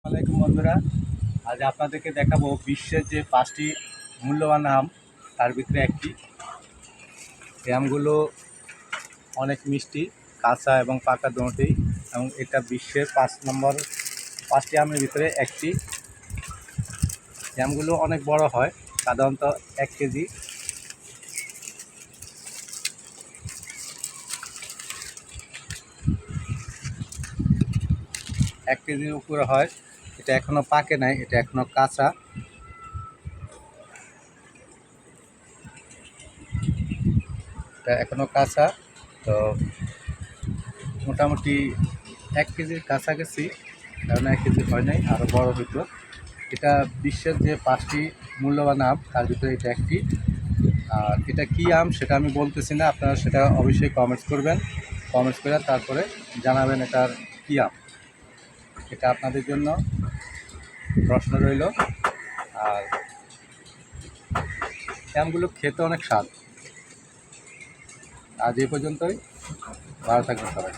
আসসালামাইকুম বন্ধুরা, আজ আপনাদেরকে দেখাবো বিশ্বের যে 5টি মূল্যবান আম, তার ভিতরে একটি। এই আমগুলো অনেক মিষ্টি, কাঁচা এবং পাকা দুটোই, এবং এটা বিশ্বের 5টি আমের ভিতরে একটি। এই আমগুলো অনেক বড় হয়, সাধারণত 1 কেজি। এক কেজির উপরে হয়। এটা এখনো পাকে নাই, এটা এখনো কাঁচা। এটা এখনো কাঁচা, তো মোটামুটি 1 কেজির কাছাকাছি, কারণ 1 কেজি হয় নাই, আরও বড় হইতো। এটা বিশ্বের যে 5টি মূল্যবান আম, তার ভিতরে এটা একটি। আর এটা কী আম সেটা আমি বলতেছি না, আপনারা সেটা অবশ্যই কমেন্টস করবেন। কমেন্টস করে তারপরে জানাবেন এটার কী আম। এটা আপনাদের জন্য প্রশ্ন রইল। আর আমগুলো খেতে অনেক স্বাদ। আজ এই পর্যন্তই, ভালো থাকবেন সবাই।